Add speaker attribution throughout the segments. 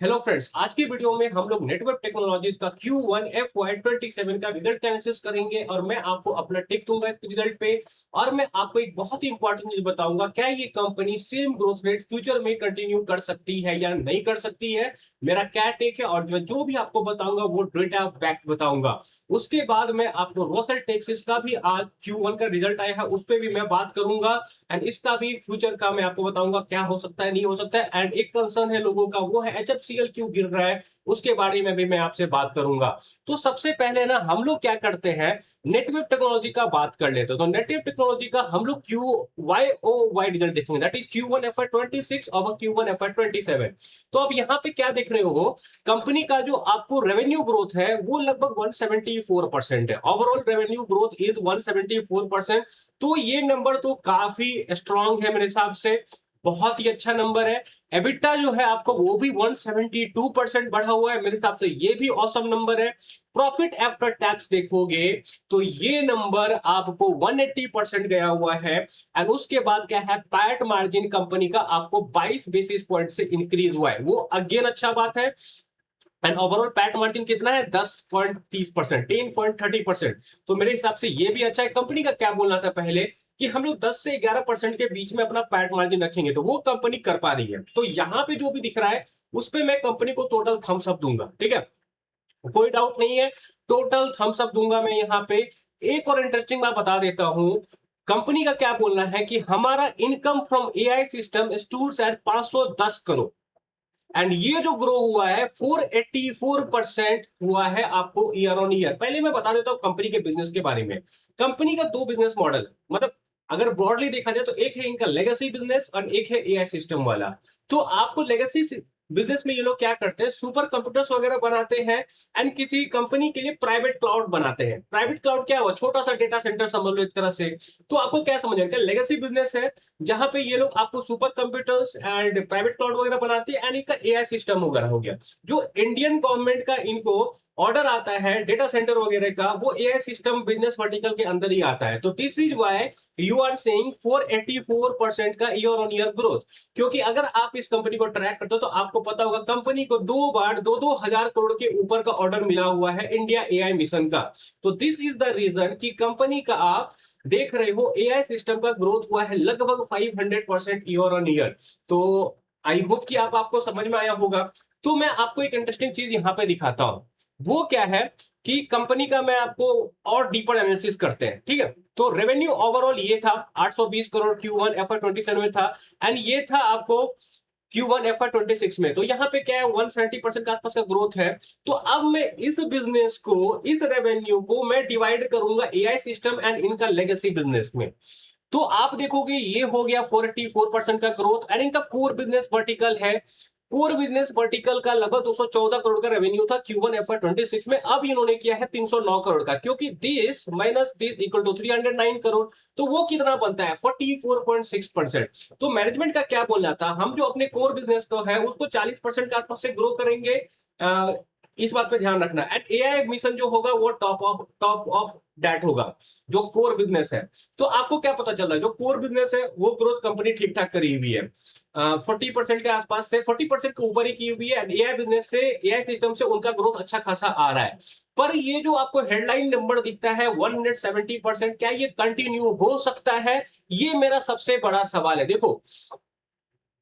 Speaker 1: Hello friends, आज की video में हम लोग नेटवर्क टेक्नोलॉजीज का Q1 FY27 का रिजल्ट एनालिसिस करेंगे और मैं आपको अपना टिक दूंगा इस रिजल्ट पे। और मैं आपको एक बहुत ही इंपॉर्टेंट चीज बताऊंगा, क्या ये company same growth rate future में कंटिन्यू कर सकती है या नहीं कर सकती है। मेरा क्या टेक है और जो भी आपको बताऊंगा वो डेटा बैक बताऊंगा। उसके बाद मैं आपको रोसेल टेक्सिस का भी आज Q1 का रिजल्ट आया है, उस पर भी मैं बात करूंगा एंड इसका भी फ्यूचर का मैं आपको बताऊंगा क्या हो सकता है नहीं हो सकता है। एंड एक कंसर्न है लोगों का, वो है HFCL क्यों गिर रहा है, उसके बारे में भी मैं आपसे बात करूंगा। तो सबसे पहले ना हम लोग क्या करते हैं, नेटवर्क टेक्नोलॉजी का बात कर लेते हैं। तो नेटवर्क टेक्नोलॉजी का हम लोग QYOY रिजल्ट देखेंगे, दैट इज Q1 FY26 और Q1 FY27। तो अब यहाँ पे क्या देख रहे हो, कंपनी का जो आपको रेवेन्यू ग्रोथ है वो लगभग 174% है। Overall revenue growth is 174%। तो ये नंबर तो काफी स्ट्रांग है मेरे हिसाब से, बहुत ही अच्छा नंबर है। एबिटा जो है आपको वो भी 172% बढ़ा हुआ है, मेरे हिसाब से ये भी औसम नंबर है। प्रॉफिट आफ्टर टैक्स देखोगे तो ये नंबर आपको 180% गया हुआ है। एंड उसके बाद क्या है, पैट मार्जिन कंपनी का आपको 22 बेसिस पॉइंट से इंक्रीज हुआ है, वो अगेन अच्छा बात है। एंड ओवरऑल पैट मार्जिन कितना है, 10.30%, 10.30%। तो मेरे हिसाब से ये भी अच्छा है। कंपनी का क्या बोलना था पहले कि हम लोग 10 से 11% के बीच में अपना पैट मार्जिन रखेंगे, तो वो कंपनी कर पा रही है। तो यहां पे जो भी दिख रहा है उस पे मैं कंपनी को टोटल थम्स अप दूंगा, ठीक है, कोई डाउट नहीं है, टोटल थम्स अप दूंगा मैं यहां पे। एक और इंटरेस्टिंग बात बता देता हूं, कंपनी का क्या बोलना है कि हमारा income from AI system stood at 510 crore. And ये जो ग्रो हुआ है 484% हुआ है आपको ईयर ऑन ईयर। पहले मैं बता देता हूं कंपनी के बिजनेस के बारे में। कंपनी का दो बिजनेस मॉडल, मतलब अगर ब्रॉडली देखा जाए तो एक है इनका लेगेसी बिजनेस और एक है एआई सिस्टम वाला। तो आपको लेगेसी बिजनेस में ये लोग क्या करते हैं, सुपर कंप्यूटर्स वगैरह बनाते हैं एंड किसी कंपनी के लिए प्राइवेट क्लाउड बनाते हैं। प्राइवेट क्लाउड क्या हुआ, छोटा सा डेटा सेंटर समझ लो एक तरह से। तो आपको क्या समझ में, लेगेसी बिजनेस है जहां पे ये लोग आपको super computers and private cloud वगैरह बनाते हैं एंड इनका एआई सिस्टम वगैरह हो गया। जो इंडियन गवर्नमेंट का इनको ऑर्डर आता है डेटा सेंटर वगैरह का, वो एआई सिस्टम बिजनेस वर्टिकल के अंदर ही आता है। तो this is why you are saying 484% का ईयर ऑन ईयर ग्रोथ। क्योंकि अगर आप इस कंपनी को ट्रैक करते हो तो आपको पता होगा कंपनी को दो बार 2-2 हजार करोड़ के ऊपर का ऑर्डर मिला हुआ है इंडिया एआई मिशन का। तो दिस इज द रीजन कि कंपनी का आप देख रहे हो एआई सिस्टम का ग्रोथ हुआ है लगभग 500% ईयर ऑन ईयर। तो आई होप कि आपको समझ में आया होगा। तो मैं आपको एक इंटरेस्टिंग चीज यहां पे दिखाता हूं, वो क्या है कि कंपनी का मैं आपको और डीपर एनालिसिस करते हैं, ठीक है। तो रेवेन्यू ओवरऑल ये था 820 करोड़ Q1 FY27 में था एंड ये था आपको Q1 FY26 में। तो यहाँ पे क्या है, 170% के आसपास का ग्रोथ है। तो अब मैं इस बिजनेस को, इस रेवेन्यू को मैं डिवाइड करूंगा एआई सिस्टम एंड इनका लेगेसी बिजनेस में। तो आप देखोगे ये हो गया 44% का ग्रोथ एंड इनका कोर बिजनेस वर्टिकल है। कोर बिजनेस वर्टिकल का लगभग 214 करोड़ का रेवेन्यू था Q1 FY26 में। अब इन्होंने किया है 309 करोड़ का, क्योंकि this minus this equal to 309 crore. तो वो कितना बनता है, 44.6%। तो मैनेजमेंट का क्या बोलना था, हम जो अपने कोर बिजनेस को है उसको 40% के आसपास से ग्रो करेंगे। इस बात पे ध्यान रखना। एंड एआई मिशन जो होगा वो टॉप ऑफ दैट होगा, जो कोर बिजनेस है। तो आपको क्या पता चल रहा है, जो कोर बिजनेस है वो ग्रोथ कंपनी ठीक ठाक करी हुई है, 40% के आसपास से 40% के ऊपर ही की हुई है। एआई बिजनेस से, एआई सिस्टम से उनका ग्रोथ अच्छा खासा आ रहा है। पर ये जो आपको हेडलाइन नंबर दिखता है 170%, क्या ये कंटिन्यू हो सकता है, ये मेरा सबसे बड़ा सवाल है। देखो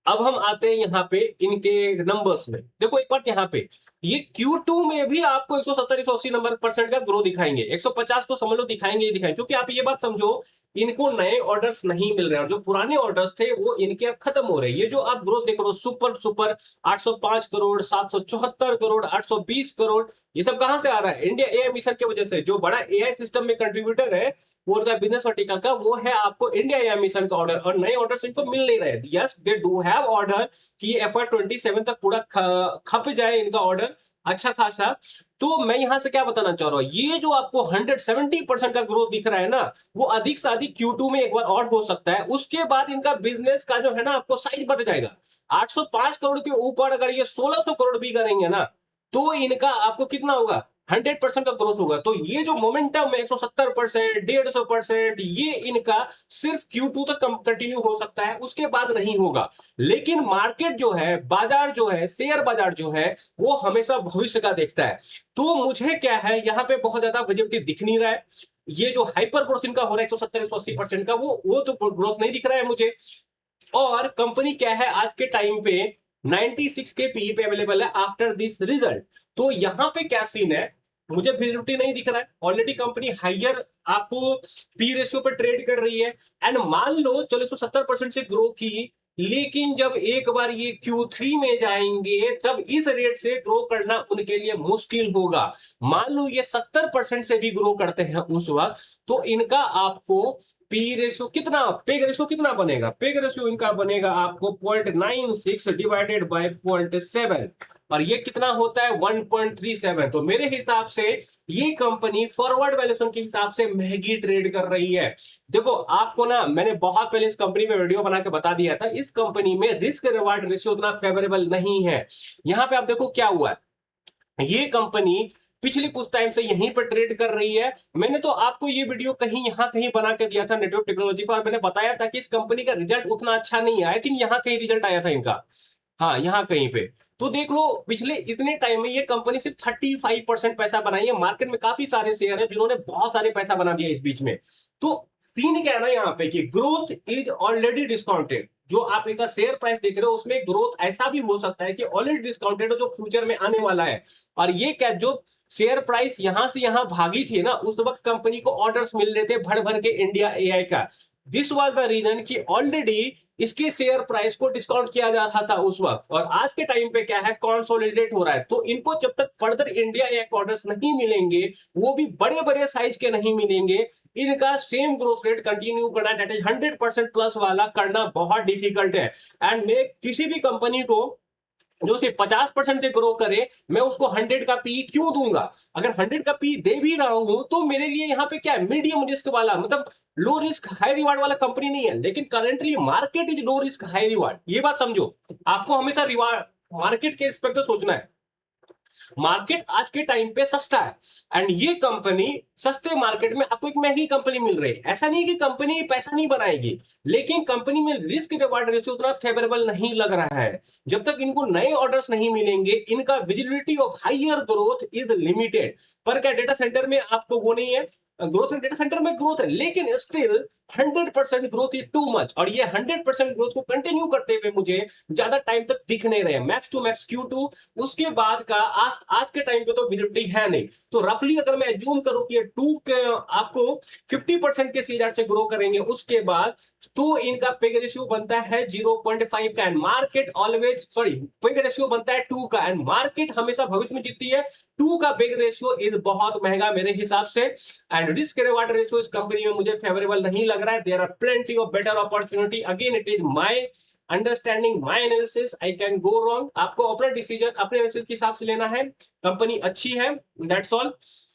Speaker 1: अब हम आते हैं यहाँ पे इनके नंबर्स में। देखो एक बार यहाँ पे ये Q2 में भी आपको 170-180 नंबर परसेंट का ग्रोथ दिखाएंगे, 150 तो समझ लो दिखाएंगे ही दिखाएंगे। क्योंकि आप ये बात समझो, इनको नए ऑर्डर्स नहीं मिल रहे हैं और जो पुराने ऑर्डर्स थे वो इनके अब खत्म हो रहे हैं। ये जो आप ग्रोथ देख रहे हो सुपर सुपर 805 करोड़, 774 करोड़, 820 करोड़, ये सब कहां से आ रहा है, इंडिया एआई मिशन की वजह से। जो बड़ा एआई सिस्टम में कंट्रीब्यूटर है वो उनका बिजनेस वर्टिकल का, वो है आपको इंडिया एआई मिशन का ऑर्डर। और नए ऑर्डर्स इनको मिल नहीं रहे। Yes they do have order कि FY27 तक पूरा खप जाए इनका ऑर्डर अच्छा खासा। तो मैं यहां से क्या बताना चाह रहा हूं, ये जो आपको 170% का ग्रोथ दिख रहा है ना, वो अधिक से अधिक Q2 में एक बार और हो सकता है। उसके बाद इनका बिजनेस का जो है ना आपको साइज बढ़ जाएगा। 805 करोड़ के ऊपर अगर ये 1600 करोड़ भी करेंगे ना, तो इनका आपको कितना होगा, 100% का ग्रोथ होगा। तो ये जो मोमेंटम है 170%, 150%, ये इनका सिर्फ Q2 तक कंटिन्यू हो सकता है, उसके बाद नहीं होगा। लेकिन मार्केट जो है, बाजार जो है, शेयर बाजार जो है, वो हमेशा भविष्य का देखता है। तो मुझे क्या है, यहाँ पे बहुत ज्यादा विजिबिलिटी दिख नहीं रहा है। ये जो हाइपर ग्रोथ इनका हो रहा है 170-180% का, वो तो ग्रोथ नहीं दिख रहा है मुझे। और कंपनी क्या है आज के टाइम पे 96 के पीई पे अवेलेबल है आफ्टर दिस रिजल्ट। तो यहां पे क्या सीन है, मुझे विजिबिलिटी नहीं दिख रहा है। ऑलरेडी कंपनी हाइयर आपको पी रेशियो पे ट्रेड कर रही है। एंड मान लो चलो 170% से ग्रो की, लेकिन जब एक बार ये Q3 में जाएंगे तब इस रेट से ग्रो करना उनके लिए मुश्किल होगा। मान लो ये 70% से भी ग्रो करते हैं उस वक्त, तो इनका आपको पी रेशियो कितना, पेग रेशियो कितना बनेगा, पेग रेशियो इनका बनेगा आपको 0.96 डिवाइडेड बाय 0.7, और ये कितना होता है 1.37। तो मेरे हिसाब से ये कंपनी फॉरवर्ड वैल्यूएशन के हिसाब से महंगी ट्रेड कर रही है। देखो आपको ना, मैंने बहुत पहले इस कंपनी में वीडियो बना के बता दिया था, इस कंपनी में रिस्क रिवार्ड रेशियो उतना फेवरेबल नहीं है। यहां पे आप देखो क्या हुआ है, ये कंपनी पिछले कुछ टाइम से यहीं पर ट्रेड कर रही है। मैंने तो आपको ये वीडियो कहीं यहां कहीं बना के दिया था नेटवर्क टेक्नोलॉजी पर, और मैंने बताया था कि इस कंपनी का रिजल्ट उतना अच्छा नहीं है। आई थिंक यहां कहीं रिजल्ट आया था इनका, हाँ यहां कहीं पे। तो देख लो पिछले इतने टाइम में ये कंपनी सिर्फ 35% पैसा बनाई है। मार्केट में काफी सारे शेयर है जिन्होंने बहुत सारे पैसा बना दिया इस बीच में। तो सीन क्या है ना यहाँ पे कि ग्रोथ इज ऑलरेडी डिस्काउंटेड। जो आप इनका शेयर प्राइस देख रहे हो उसमें ग्रोथ ऐसा भी हो सकता है कि ऑलरेडी डिस्काउंटेड हो जो फ्यूचर में आने वाला है। और ये क्या, जो शेयर प्राइस यहां से यहां भागी थी ना, उस वक्त कंपनी को ऑर्डर्स मिल रहे थे भर भर के इंडिया एआई का। दिस वाज द रीजन कि ऑलरेडी इसके शेयर प्राइस को डिस्काउंट किया जा रहा था उस वक्त। और आज के टाइम पे क्या है, कंसोलिडेट हो रहा है। तो इनको जब तक फर्दर इंडिया एआई ऑर्डर्स नहीं मिलेंगे, वो भी बड़े बड़े साइज के नहीं मिलेंगे, इनका सेम ग्रोथ रेट कंटिन्यू करना, दैट इज 100% प्लस वाला करना बहुत डिफिकल्ट है। एंड मैं किसी भी कंपनी को जो सिर्फ 50% से ग्रो करे, मैं उसको 100 का पी क्यों दूंगा। अगर 100 का पी दे भी रहा हूं तो मेरे लिए यहाँ पे क्या है, मीडियम रिस्क वाला, मतलब लो रिस्क हाई रिवार्ड वाला कंपनी नहीं है। लेकिन currently market is low risk high reward, ये बात समझो। आपको हमेशा रिवार्ड मार्केट के रिस्पेक्ट से सोचना है। मार्केट आज के टाइम पे सस्ता है, एंड ये कंपनी सस्ते मार्केट में आपको एक महंगी कंपनी मिल रही है। ऐसा नहीं कि कंपनी पैसा नहीं बनाएगी, लेकिन कंपनी में रिस्क रिवार्ड रेशियो उतना फेवरेबल नहीं लग रहा है। जब तक इनको नए ऑर्डर्स नहीं मिलेंगे, इनका visibility of higher growth is limited. पर क्या डेटा सेंटर में आपको वो नहीं है, ग्रोथ डेटा सेंटर में ग्रोथ है, लेकिन still 100% growth is too much. और ये 100% ग्रोथ को कंटिन्यू करते हुए मुझे ज्यादा टाइम तक दिख नहीं रहे। मैक्स टू मैक्स Q2, उसके बाद का आज के टाइम पे तो विजिबिलिटी है नहीं। तो रफली अगर मैं एज्यूम करूं कि ये आपको 50% के सीआर से ग्रो करेंगे, उसके बाद तो इनका पेग रेशियो बनता है 0.5 का, and market always, sorry, peg ratio बनता है 2 का, एंड मार्केट हमेशा भविष्य में जीतती है। 2 का पेग रेशियो इज बहुत महंगा मेरे हिसाब से। एंड रिस्क रिवार्ड रेशियो इस कंपनी में मुझे फेवरेबल नहीं लग रहा है। There are plenty of better opportunity. Again it is my understanding, my analysis, I can go wrong. आपको अपना डिसीजन अपने एनालिसिस के हिसाब से लेना है। कंपनी अच्छी है, that's all,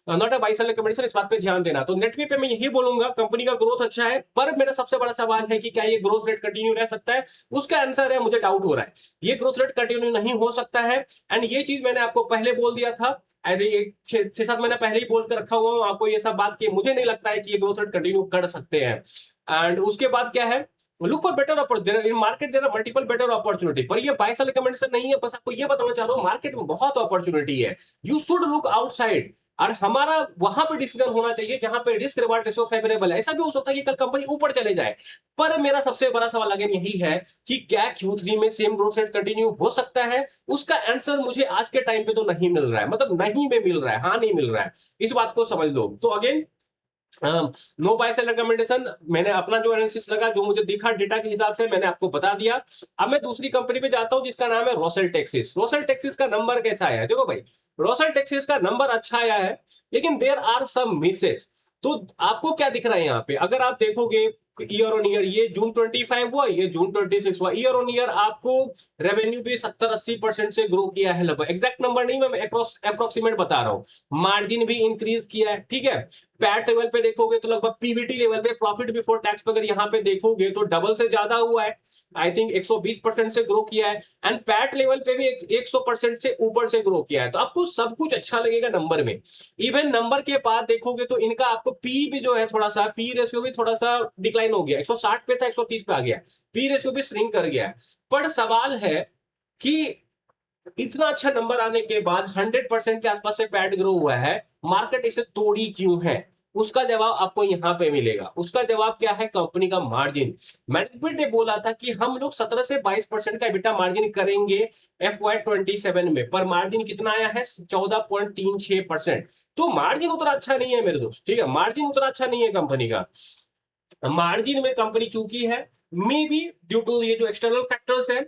Speaker 1: not a buy sell recommendation, इस बात पे ध्यान देना। तो नेटवे पे मैं यही बोलूंगा, कंपनी का ग्रोथ अच्छा है, पर मेरा सबसे बड़ा सवाल है कि क्या ये ग्रोथ रेट कंटिन्यू रह सकता है। उसका आंसर है मुझे डाउट हो रहा है, ये ग्रोथ रेट कंटिन्यू नहीं हो सकता है। एंड ये चीज मैंने आपको पहले बोल दिया था, 6-7 महीना पहले ही बोल कर रखा हुआ हूं आपको ये सब बात की। मुझे नहीं लगता है कि ये ग्रोथ रेट कंटिन्यू कर सकते हैं। एंड उसके बाद क्या है, look for better opportunity in market, there are multiple better opportunity. पर ये बाय सेल रिकमेंडेशन नहीं है, बस आपको ये बताना चाह रहा हूं मार्केट में बहुत अपॉर्चुनिटी है, यू शुड लुक आउटसाइड। और हमारा वहां पे डिसीजन होना चाहिए जहां पे रिस्क रिवार्ड रेशियो फेवरेबल है। ऐसा भी हो सकता है कि कल कंपनी ऊपर चले जाए। पर मेरा सबसे बड़ा सवाल अगेन यही है कि क्या Q3 में सेम ग्रोथ रेट कंटिन्यू हो सकता है। उसका आंसर मुझे आज के टाइम पे तो नहीं मिल रहा है, मतलब नहीं में मिल रहा है, हाँ नहीं मिल रहा है, इस बात को समझ लो। तो again no buy sell recommendation, मैंने अपना जो एनालिसिस लगा, जो मुझे दिखा डेटा के हिसाब से मैंने आपको बता दिया। अब मैं दूसरी कंपनी पे जाता हूं जिसका नाम है रोसेल टेक्सिस। रोसेल टेक्सिस का नंबर कैसा आया है, देखो भाई, रोसेल टेक्सिस का नंबर अच्छा आया है, लेकिन देयर आर सम मिसेस। तो आपको क्या दिख रहा है यहाँ पे, अगर आप देखोगे ईयर ऑन ईयर, ये जून 25 हुआ, ये जून 26 हुआ, ईयर ऑन ईयर आपको रेवेन्यू भी 70-80% से ग्रो किया है लगभग। एग्जैक्ट नंबर नहीं, मैं अप्रोक्सीमेट बता रहा हूं। मार्जिन भी इंक्रीज किया है, ठीक है। पैट लेवल पे देखोगे तो लगभग पीबीटी लेवल पे, प्रॉफिट बिफोर टैक्स पे अगर यहाँ पे देखोगे तो डबल से ज्यादा हुआ है, आई थिंक 120% से ग्रो किया है। एंड पैट लेवल पे भी 100% से ऊपर से ग्रो किया है। तो आपको सब कुछ अच्छा लगेगा नंबर में। इवन नंबर के बाद देखोगे तो इनका आपको पी भी जो है, थोड़ा सा पी रेशियो भी थोड़ा सा डिक्लाइन हो गया, 160 पे था 130 पे आ गया, पी रेशियो भी श्रिंक कर गया। पर सवाल है कि इतना अच्छा नंबर आने के बाद 100% के आसपास से पैट ग्रो हुआ है, मार्केट इसे तोड़ी क्यों है? उसका जवाब आपको यहां पे मिलेगा। उसका जवाब क्या है? कंपनी का मार्जिन। मैनेजमेंट ने बोला था कि हम लोग 17 से 22% का EBITDA मार्जिन करेंगे FY27 में, पर मार्जिन कितना आया है? 14.36%। तो मार्जिन उतना अच्छा नहीं है मेरे दोस्त, ठीक है, मार्जिन उतना अच्छा नहीं है कंपनी का। मार्जिन में कंपनी चूकी है, मे बी ड्यू टू ये जो एक्सटर्नल फैक्टर्स है,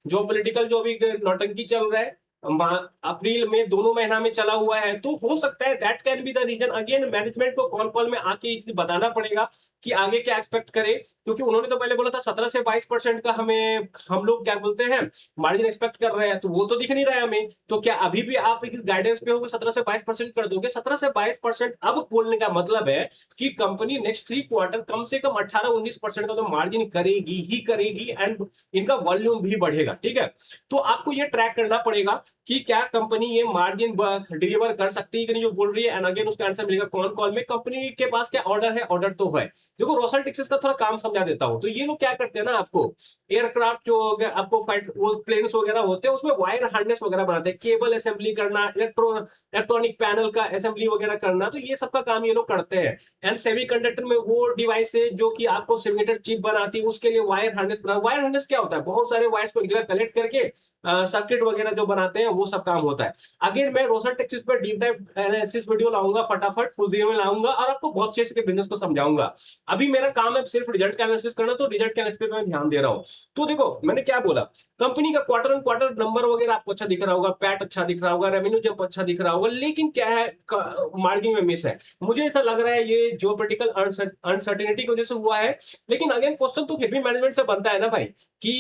Speaker 1: जो पॉलिटिकल जो भी नौटंकी चल रहा है, अप्रैल में दोनों महीना में चला हुआ है, तो हो सकता है that can be the reason. Again management को कॉल कॉल में आके ये चीज बताना पड़ेगा कि आगे क्या एक्सपेक्ट करे, क्योंकि उन्होंने तो पहले बोला था 17 से 22% का हमें, हम लोग क्या बोलते हैं, मार्जिन एक्सपेक्ट कर रहे हैं, तो वो तो दिख नहीं रहा है हमें। तो क्या अभी भी आप एक गाइडेंस पे होगे 17 से 22% कर दोगे? 17 से 22% अब बोलने का मतलब है कि कंपनी नेक्स्ट 3 क्वार्टर कम से कम 18-19% का तो मार्जिन करेगी ही करेगी, एंड इनका वॉल्यूम भी बढ़ेगा, ठीक है। तो आपको ये ट्रैक करना पड़ेगा कि क्या कंपनी ये मार्जिन डिलीवर कर सकती है कि नहीं, जो बोल रही है। एंड अगेन उसका आंसर मिलेगा कौन कॉल में। कंपनी के पास क्या ऑर्डर है? ऑर्डर तो है। देखो रोसल टेक्सास का थोड़ा काम समझा देता हूं। तो ये लोग क्या करते हैं ना, आपको एयरक्राफ्ट जो आपको फाइट वो प्लेन्स वगैरह होते हैं, उसमें वायर हार्नेस वगैरह बनाते हैं, केबल असेंबली करना, इलेक्ट्रॉनिक पैनल का असेंबली वगैरह करना, तो ये सबका काम ये लोग करते हैं। एंड सेमीकंडक्टर में वो डिवाइस है जो कि आपको सेमीकंडक्टर चिप बनाती है, उसके लिए वायर हार्नेस बना। वायर हार्नेस क्या होता है? बहुत सारे वायर्स को एक जगह कलेक्ट करके सर्किट वगैरह जो बनाते हैं वो सब काम होता है। अगेन मैं रोसल टेक्सास पर डीप डाइव एनालिसिस वीडियो लाऊंगा फटाफट कुछ देर में लाऊंगा, और आपको बहुत अच्छे से बिजनेस को समझाऊंगा। अभी मेरा काम है सिर्फ रिजल्ट का एनालिसिस करना, तो रिजल्ट के एनालिसिस पे मैं ध्यान दे रहा हूं। तो देखो मैंने क्या बोला, कंपनी का क्वार्टर ऑन क्वार्टर नंबर वगैरह आपको अच्छा दिख रहा होगा, पैट अच्छा दिख रहा होगा, रेवेन्यू जब अच्छा दिख रहा होगा, लेकिन क्या है, मार्जिन में मिस है। मुझे ऐसा लग रहा है ये जियोपॉलिटिकल अनसर्टेनिटी की वजह से हुआ है। लेकिन अगेन क्वेश्चन तो फिर भी मैनेजमेंट से बनता है ना भाई, कि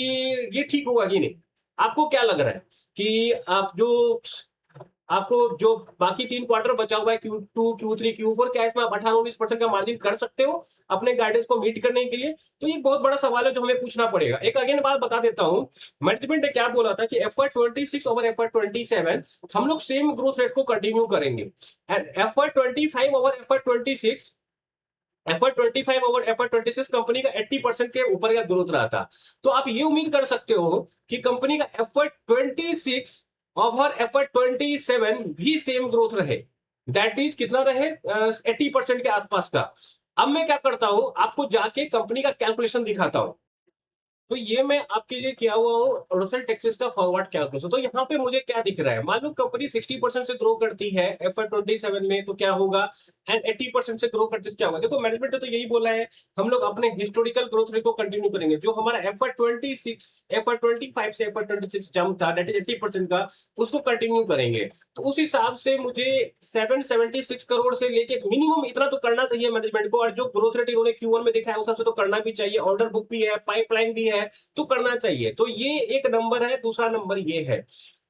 Speaker 1: ये ठीक होगा कि नहीं। आपको क्या लग रहा है कि आपको जो बाकी 3 क्वार्टर बचा हुआ है, Q2 Q3 Q4, क्या इसमें आप 18-19% का मार्जिन कर सकते हो अपने गाइडेंस को मीट करने के लिए? तो ये बहुत बड़ा सवाल है जो हमें पूछना पड़ेगा। एक अगेन बात बता देता हूं, मैनेजमेंट ने क्या बोला था कि FY26 ओवर FY27 हम लोग सेम ग्रोथ रेट को कंटिन्यू करेंगे, and FY25 over FY25 over FY26 company का 80% के ऊपर का ग्रोथ रहा था। तो आप ये उम्मीद कर सकते हो कि कंपनी का FY26 ओवर FY27 भी सेम ग्रोथ रहे। दैट इज कितना रहे? 80% के आसपास का। अब मैं क्या करता हूं, आपको जाके कंपनी का कैलकुलेशन दिखाता हूं। तो ये मैं आपके लिए किया हुआ हूँ रोसल टेक्सास का फॉरवर्ड कैलकुलेशन। तो यहाँ पे मुझे क्या दिख रहा है, मान लो कंपनी 60% से ग्रो करती है FY27 में, तो क्या होगा, एंड 80% से ग्रो करती है तो क्या होगा। देखो मैनेजमेंट ने तो यही बोला है, हम लोग अपने हिस्टोरिकल ग्रोथ रेट को कंटिन्यू करेंगे। जो हमारा FY25 से FY26 जंप था, दैट इज 80% का, उसको कंटिन्यू करेंगे। तो उस हिसाब से मुझे 776 करोड़ से लेके मिनिमम इतना तो करना चाहिए मैनेजमेंट को, और जो ग्रोथ रेट इन्होंने Q1 में दिखाया उस हिसाब से तो करना भी चाहिए। ऑर्डर बुक भी है, पाइपलाइन भी है, तो करना चाहिए। तो ये एक नंबर है। दूसरा नंबर ये है,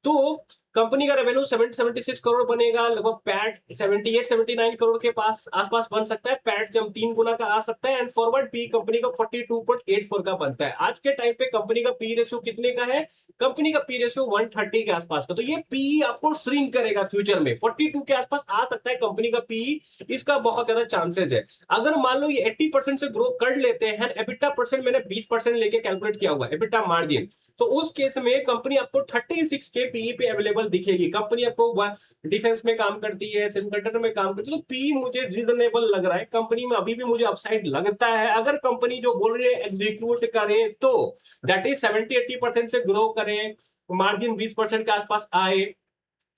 Speaker 1: तो कंपनी का रेवेन्यू 76 करोड़ बनेगा, लगभग पैट 78-79 करोड़ के पास आसपास बन सकता है। पैट जब 3 गुना का आ सकता है, एंड फॉरवर्ड पी कंपनी का 42.84 का बनता है। आज के टाइम पे कंपनी का पी रेशियो कितने का है? कंपनी का पी रेशियो 130 के आसपास का। तो ये पी आपको श्रिंक करेगा फ्यूचर में, 42 के आसपास आ सकता है कंपनी का पी, इसका बहुत ज्यादा चांसेस है। अगर मान लो ये 80% से ग्रो कर लेते हैं, एबिटा परसेंट मैंने 20% लेके कैलकुलेट किया हुआ है एबिटा मार्जिन, तो उस केस में कंपनी आपको 36 के पी पे अवेलेबल दिखेगी। कंपनी आपको डिफेंस में काम करती है, सेमीकंडक्टर में काम करती है, तो पी मुझे रीजनेबल लग रहा है। कंपनी में अभी भी मुझे अपसाइड लगता है, अगर कंपनी जो बोल रही है एग्जीक्यूट करे तो, दैट इज 70-80% से ग्रो करें, मार्जिन 20% के आसपास आए।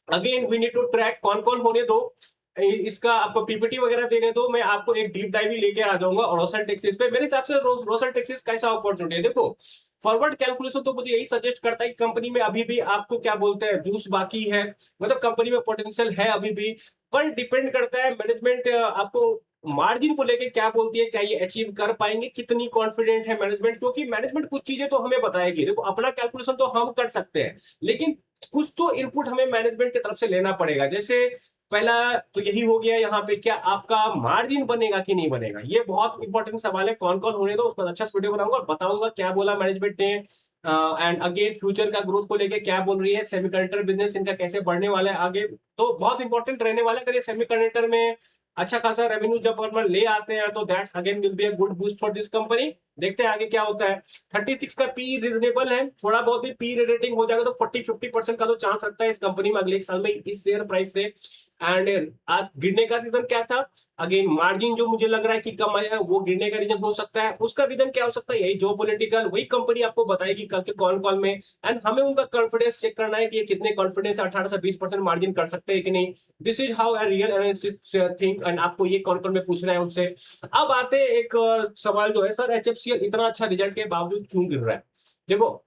Speaker 1: Again we need to track कौन कौन होने दो, इसका आपको पीपीटी वगैरह देने दो, मैं आपको एक डीप डाइव ही लेके आ जाऊंगा और रोसल टेक्सास पे। मेरे हिसाब से रोसल टेक्सास कैसा अपॉर्चुनिटी है, देखो फॉरवर्ड कैलकुलेशन तो मुझे यही सजेस्ट करता है कि कंपनी में अभी भी आपको क्या बोलते हैं जूस बाकी है, मतलब कंपनी में पोटेंशियल है अभी भी। पर डिपेंड करता है मैनेजमेंट आपको मार्जिन को लेके क्या बोलती है, क्या ये अचीव कर पाएंगे, कितनी कॉन्फिडेंट है मैनेजमेंट। क्योंकि मैनेजमेंट कुछ चीजें तो हमें बताएगी, देखो अपना कैलकुलेशन तो हम कर सकते हैं, लेकिन कुछ तो इनपुट हमें मैनेजमेंट की तरफ से लेना पड़ेगा। जैसे पहला तो यही हो गया यहाँ पे, क्या आपका मार्जिन बनेगा कि नहीं बनेगा, ये बहुत इंपॉर्टेंट सवाल है। कौन कौन होने दो, उस पर अच्छा वीडियो बनाऊंगा और बताऊंगा क्या बोला मैनेजमेंट ने। एंड अगेन फ्यूचर का ग्रोथ को लेके क्या बोल रही है, सेमीकंडक्टर बिजनेस इनका कैसे बढ़ने वाला है आगे, तो बहुत इंपॉर्टेंट रहने वाला है। अगर ये सेमीकंडक्टर में अच्छा खासा रेवेन्यू जब अपन ले आते हैं तो that's again will be a good boost for this company. देखते हैं आगे क्या होता है। 36 का पी रिजनेबल है, थोड़ा बहुत भी पी रेटिंग हो जाएगा तो 40-50% का तो चांस रखता है इस कंपनी में अगले एक साल में इस शेयर प्राइस से। एंड आज गिरने का रीजन क्या था, अगेन मार्जिन जो मुझे लग रहा है कि कम आया है वो गिरने का रीजन हो सकता है। उसका रीजन क्या हो सकता है, यही जो पॉलिटिकल, वही कंपनी आपको बताएगी कल के कौन कॉल में। एंड हमें उनका कॉन्फिडेंस चेक करना है कि ये कितने कॉन्फिडेंस 18 से 20% मार्जिन कर सकते हैं कि नहीं। This is how I real analysis think, and आपको ये कौन कौन में पूछना है उनसे। अब आते हैं एक सवाल जो है, सर एचएफसीएल इतना अच्छा रिजल्ट के बावजूद क्यों गिर रहा है। देखो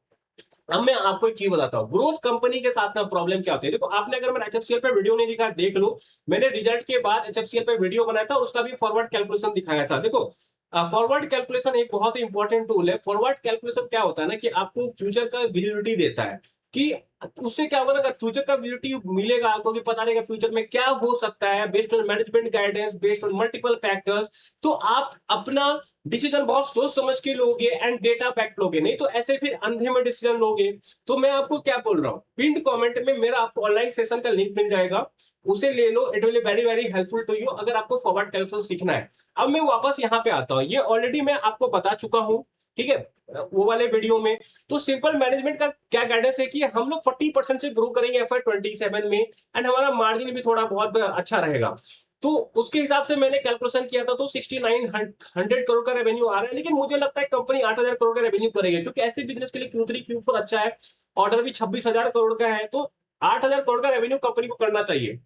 Speaker 1: अब मैं आपको एक चीज बताता हूँ, ग्रोथ कंपनी के साथ ना प्रॉब्लम क्या होती है। देखो आपने अगर मैंने एचएफसीएल पे वीडियो नहीं दिखा देख लो, मैंने रिजल्ट के बाद एचएफसीएल पे वीडियो बनाया था, उसका भी फॉरवर्ड कैलकुलेशन दिखाया था। देखो फॉरवर्ड कैलकुलेशन एक बहुत ही इंपॉर्टेंट टूल है। फॉरवर्ड कैलकुलेशन क्या होता है ना, कि आपको फ्यूचर का विजिबिलिटी देता है कि उससे क्या होगा ना, अगर फ्यूचर का विजिबिलिटी मिलेगा आपको कि पता रहेगा फ्यूचर में क्या हो सकता है, based on management guidance, based on multiple factors, तो आप अपना डिसीजन बहुत सोच समझ के लोगे एंड डेटा बैक लोगे, नहीं तो ऐसे फिर अंधे में डिसीजन लोगे। तो मैं आपको क्या बोल रहा हूँ, पिंड कमेंट में मेरा आपको ऑनलाइन सेशन का लिंक मिल जाएगा, उसे ले लो, it will very very helpful to you अगर आपको फॉरवर्ड कैलकुलेशन सीखना है। अब मैं वापस यहाँ पे आता हूँ, ये ऑलरेडी मैं आपको बता चुका हूँ, ठीक है, वो वाले वीडियो में। तो सिंपल मैनेजमेंट का क्या गाइडेंस है कि हम लोग 40% से ग्रो करेंगे FY27 में, एंड हमारा मार्जिन भी थोड़ा बहुत अच्छा रहेगा। तो उसके हिसाब से मैंने कैलकुलेशन किया था, तो 6900 करोड़ का रेवेन्यू आ रहा है, लेकिन मुझे लगता है कंपनी 8000 करोड़ का रेवेन्यू करेगी, क्योंकि ऐसे बिजनेस के लिए Q3 Q4 अच्छा है, ऑर्डर भी 26,000 करोड़ का है, तो 8000 करोड़ का रेवेन्यू कंपनी को करना चाहिए।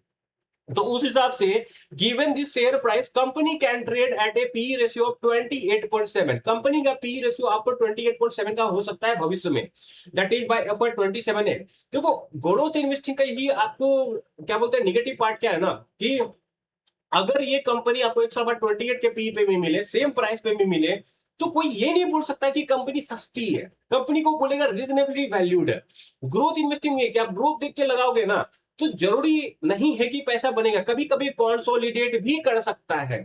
Speaker 1: तो उस हिसाब से given this share price company can trade at A P ratio of 28.7, company का पी रेशियो आपको 28.7 का हो सकता है भविष्य में, दैट इज बाय FY27 है। देखो ग्रोथ इन्वेस्टिंग का यही आपको क्या बोलते हैं, निगेटिव पार्ट क्या है ना, कि अगर ये कंपनी आपको एक साल बाद 28 के पी पे भी मिले, सेम प्राइस पे भी मिले, तो कोई ये नहीं बोल सकता कि कंपनी सस्ती है, कंपनी को बोलेगा रीजनेबली वैल्यूड है। ग्रोथ इन्वेस्टिंग में क्या, आप ग्रोथ देख के लगाओगे ना, तो जरूरी नहीं है कि पैसा बनेगा, कभी कभी कंसोलिडेट भी कर सकता है।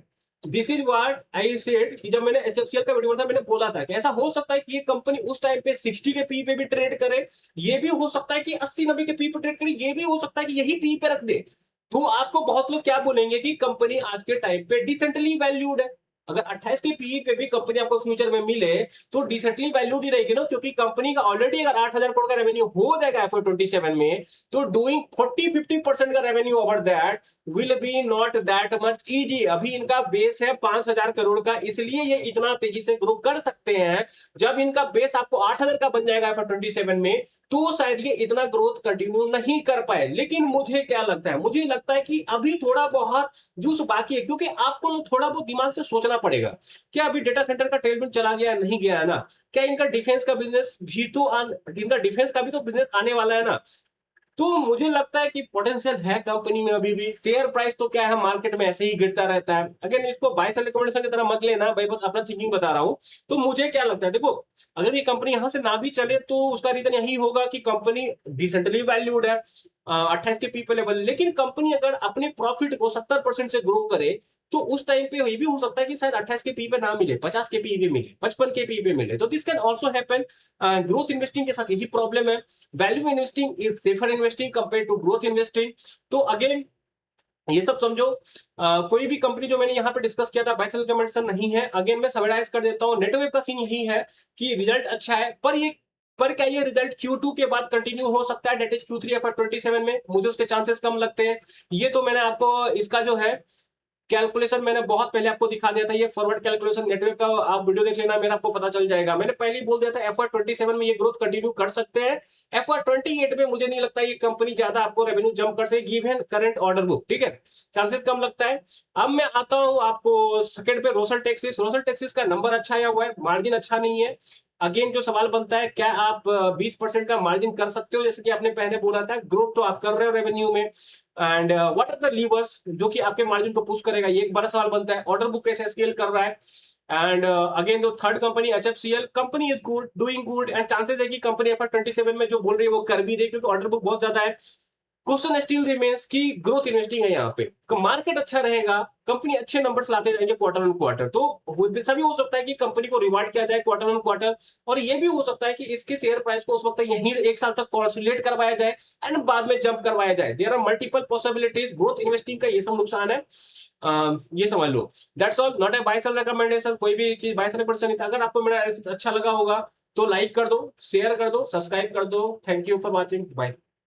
Speaker 1: This is what I said कि जब मैंने एसएफसीएल का वीडियो था, मैंने बोला था कि ऐसा हो सकता है कि ये कंपनी उस टाइम पे 60 के पी पे भी ट्रेड करे, ये भी हो सकता है कि 80-90 के पी पे ट्रेड करे, ये भी हो सकता है कि यही पी पे रख दे। तो आपको बहुत लोग क्या बोलेंगे कि कंपनी आज के टाइम पे डिसेंटली वैल्यूड है। अगर 28 के पीई पे भी कंपनी आपको फ्यूचर में मिले तो डिसेंटली वैल्यूड ही रहेगी ना, क्योंकि कंपनी का ऑलरेडी अगर 8000 करोड़ का रेवेन्यू हो जाएगा FY27 में, तो डूइंग 40-50% का revenue over that will be not that much easy. अभी इनका बेस है 5000 करोड़ का, इसलिए ये इतना तेजी से ग्रो कर सकते हैं। जब इनका बेस आपको 8000 का बन जाएगा FY27 में, तो शायद ये इतना ग्रोथ कंटिन्यू नहीं कर पाए। लेकिन मुझे क्या लगता है, मुझे लगता है कि अभी थोड़ा बहुत जूस बाकी है, क्योंकि आपको थोड़ा बहुत दिमाग से सोचना पड़ेगा। क्या अभी डेटा सेंटर का टेलविंड चला गया, नहीं गया है ना, क्या इनका डिफेंस का बिजनेस भी तो इनका डिफेंस का भी तो बिजनेस आने वाला है ना। तो मुझे लगता है कि पोटेंशियल है कंपनी में अभी भी। शेयर प्राइस तो क्या है, मार्केट में ऐसे ही गिरता रहता है। अगर इसको बाय सेल रिकमेंडेशन की तरह मत लेना भाई, बस अपना थिंकिंग बता रहा हूं। तो मुझे क्या लगता है, देखो अगर ये कंपनी यहां से ना भी चले तो उसका रीजन यही होगा कि कंपनी डिसेंटली वैल्यूड है 28 के पी पे लेवल, लेकिन कंपनी अगर अपने प्रॉफिट को 70% से ग्रो करे, तो उस टाइम पे ये भी हो सकता है कि शायद 28 के पी पे ना मिले, 50 के पी पे मिले, 55 के पी पे मिले। तो this can also happen. Growth investing के साथ यही प्रॉब्लम है, value investing is safer investing compare to growth investing. तो अगेन ये सब समझो। कोई भी कंपनी जो मैंने यहाँ पे डिस्कस किया था बाय सेल रिकमेंडेशन नहीं है। अगेन मैं समराइज कर देता हूँ, नेटवेव का सीन यही है कि रिजल्ट अच्छा है, पर क्या ये रिजल्ट Q2 के बाद कंटिन्यू हो सकता है, डेट इज Q3 FY27 में, मुझे उसके चांसेस कम लगते हैं। ये तो मैंने आपको इसका जो है कैलकुलेशन मैंने बहुत पहले आपको दिखा दिया था, ये फॉरवर्ड कैलकुलेशन नेटवर्क का आप वीडियो देख लेना, मेरा आपको पता चल जाएगा। मैंने पहले ही बोल दिया था FY27 में ये ग्रोथ कंटिन्यू कर सकते हैं। FY28 में मुझे नहीं लगता ये कंपनी ज्यादा आपको रेवेन्यू जंप कर सकेगी गिवन करंट ऑर्डर बुक, ठीक है, चांसेस कम लगता है। अब मैं आता हूं आपको सेकंड पे, रोसल टेक्सिस। रोसल टेक्सिस का नंबर अच्छा आया हुआ है, मार्जिन अच्छा नहीं है। अगेन जो सवाल बनता है, क्या आप 20% का मार्जिन कर सकते हो, जैसे कि आपने पहले बोला था, ग्रोथ तो आप कर रहे हो रेवेन्यू में, and what are the levers जो कि आपके मार्जिन को पुश करेगा, ये एक बड़ा सवाल बनता है। ऑर्डर बुक कैसे स्केल कर रहा है, एंड अगेन जो third company HFCL, company is good, doing good, and chances है कि कंपनी FY27 में जो बोल रही है वो कर भी दे, क्योंकि ऑर्डर बुक बहुत ज्यादा है। क्वेश्चन स्टिल रिमेन्स की ग्रोथ इन्वेस्टिंग है यहाँ पे। मार्केट अच्छा रहेगा, कंपनी अच्छे नंबर्स लाते जाएंगे क्वार्टर ऑन क्वार्टर, तो ऐसा भी हो सकता है कि कंपनी को रिवार्ड किया जाए क्वार्टर ऑन क्वार्टर, और ये भी हो सकता है कि इसके शेयर प्राइस को उस वक्त यहीं 1 साल तक कंसोलिडेट करवाया जाए एंड बाद में जंप करवाया जाए। There are multiple possibilities, growth investing का ये सब नुकसान है, ये समझ लो। That's all, not a buy sell recommendation, कोई भी चीज बाय सेल पर्सन नहीं था। अगर आपको मेरा अच्छा लगा होगा तो लाइक कर दो, शेयर कर दो, सब्सक्राइब कर दो। Thank you for watching, bye.